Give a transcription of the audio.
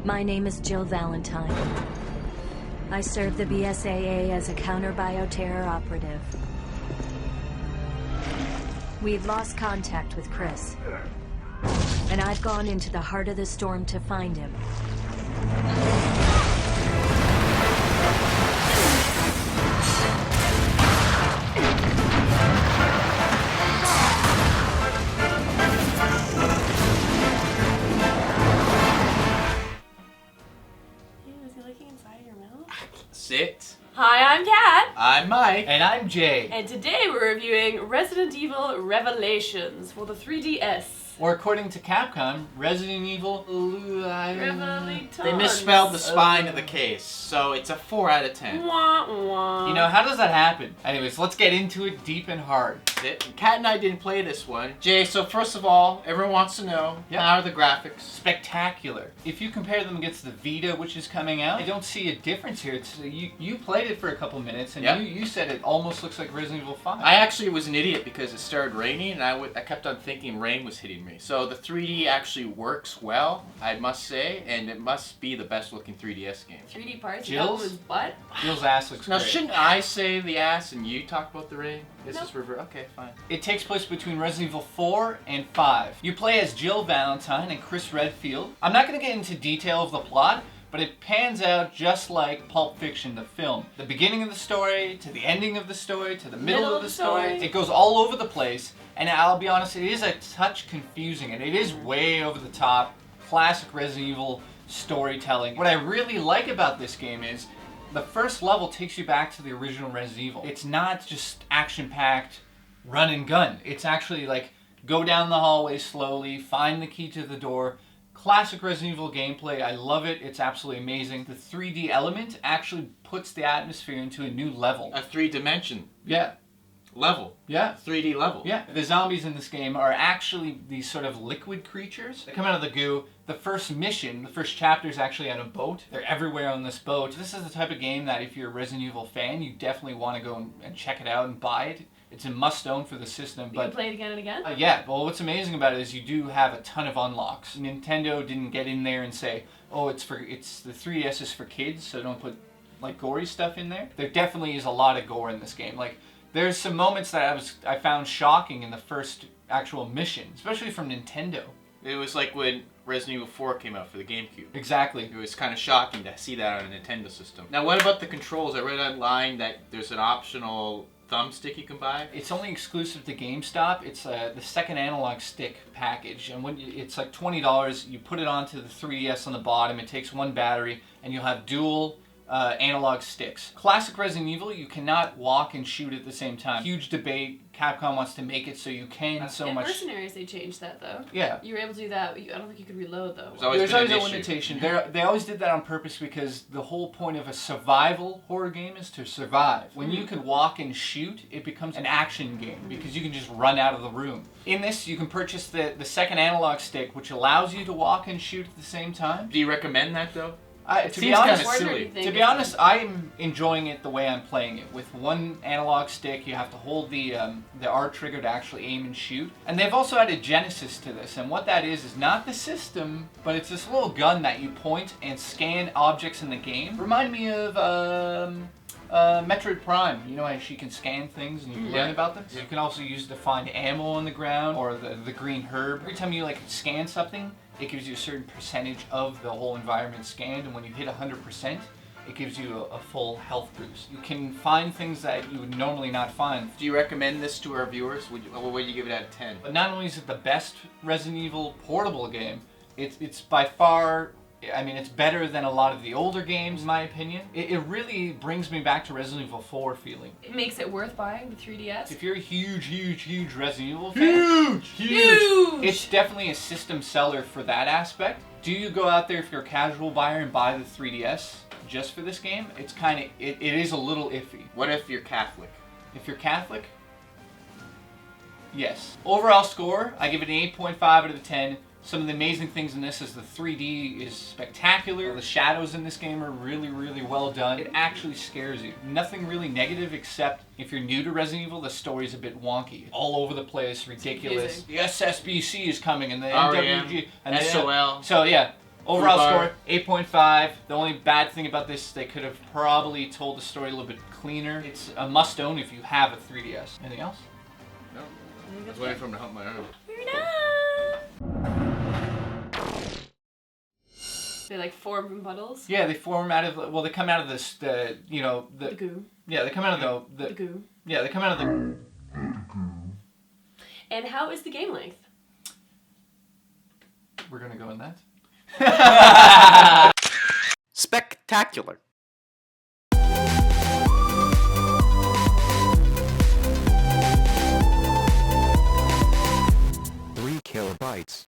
My name is Jill Valentine. I serve the BSAA as a counter-bioterror operative. We've lost contact with Chris, and I've gone into the heart of the storm to find him. Sit. Hi, I'm Kat. I'm Mike. And I'm Jay. And today we're reviewing Resident Evil Revelations for the 3DS. Or according to Capcom, Resident Evil... Revelations. They misspelled the spine of the case, so it's a 4 out of 10. Wah, wah. You know, how does that happen? Anyways, let's get into it deep and hard. Kat and I didn't play this one. Jay, so first of all, everyone wants to know, how are the graphics? Spectacular. If you compare them against the Vita, which is coming out, I don't see a difference here. It's, you played it for a couple minutes, and you said it almost looks like Resident Evil 5. I actually was an idiot because it started raining, and I kept on thinking rain was hitting me. So the 3D actually works well, I must say, and it must be the best looking 3DS game. 3D parts? Jill's? His butt? Jill's ass looks Now, great. shouldn't I say the ass and you talk about the rain? This Nope. is reverse. Okay, fine. It takes place between Resident Evil 4 and 5. You play as Jill Valentine and Chris Redfield. I'm not going to get into detail of the plot, but it pans out just like Pulp Fiction, the film. The beginning of the story, to the ending of the story, to the middle of the story. It goes all over the place, and I'll be honest, it is a touch confusing, and it is way over the top. Classic Resident Evil storytelling. What I really like about this game is the first level takes you back to the original Resident Evil. It's not just action-packed run and gun. It's actually like go down the hallway slowly, find the key to the door. Classic Resident Evil gameplay. I love it. It's absolutely amazing. The 3D element actually puts the atmosphere into a new level. A 3-dimension Yeah. level. Yeah. 3D level. Yeah. The zombies in this game are actually these sort of liquid creatures. They come out of the goo. The first mission, the first chapter is actually on a boat. They're everywhere on this boat. This is the type of game that if you're a Resident Evil fan, you definitely want to go and check it out and buy it. It's a must-own for the system. You can play it again and again? Yeah, well, what's amazing about it is you do have a ton of unlocks. Nintendo didn't get in there and say, oh, it's the 3DS is for kids, so don't put like gory stuff in there. There definitely is a lot of gore in this game. Like, there's some moments that I found shocking in the first actual mission, especially from Nintendo. It was like when Resident Evil 4 came out for the GameCube. Exactly. It was kind of shocking to see that on a Nintendo system. Now, what about the controls? I read online that there's an optional thumbstick you can buy. It's only exclusive to GameStop. It's the second analog stick package, and it's like $20. You put it onto the 3DS on the bottom. It takes one battery, and you'll have dual analog sticks. Classic Resident Evil, you cannot walk and shoot at the same time. Huge debate. Capcom wants to make it so you can In Mercenaries, they changed that, though. Yeah. You were able to do that. I don't think you could reload, though. There's always a limitation. They always did that on purpose because the whole point of a survival horror game is to survive. When you can walk and shoot, it becomes an action game because you can just run out of the room. In this, you can purchase the second analog stick, which allows you to walk and shoot at the same time. Do you recommend that, though? To be honest, I'm enjoying it the way I'm playing it. With one analog stick, you have to hold the R trigger to actually aim and shoot. And they've also added Genesis to this, and what that is not the system, but it's this little gun that you point and scan objects in the game. Remind me of Metroid Prime. You know how she can scan things and you can learn about them? So you can also use it to find ammo on the ground or the green herb. Every time you scan something, it gives you a certain percentage of the whole environment scanned, and when you hit 100%, it gives you a full health boost. You can find things that you would normally not find. Do you recommend this to our viewers? What would you give it out of 10? But not only is it the best Resident Evil portable game, it's by far, I mean, it's better than a lot of the older games, in my opinion. It really brings me back to Resident Evil 4 feeling. It makes it worth buying the 3DS. If you're a huge Resident Evil fan, huge! It's definitely a system seller for that aspect. Do you go out there if you're a casual buyer and buy the 3DS just for this game? It's it is a little iffy. What if you're Catholic? If you're Catholic, yes. Overall score, I give it an 8.5 out of 10. Some of the amazing things in this is the 3D is spectacular. The shadows in this game are really well done. It actually scares you. Nothing really negative except if you're new to Resident Evil, the story's a bit wonky. All over the place, ridiculous. The SSBC is coming and the NWG and SOL. So yeah, Overall Fubar. score, 8.5. The only bad thing about this, they could have probably told the story a little bit cleaner. It's a must-own if you have a 3DS. Anything else? No. I was waiting for him to hump my arm. We're done. They like form from puddles. Yeah, they form out of, well, they come out of this, The goo. yeah, they come out of The goo. yeah, they come out of the, And how is the game length? we're gonna go in that. Spectacular. 3 kilobytes.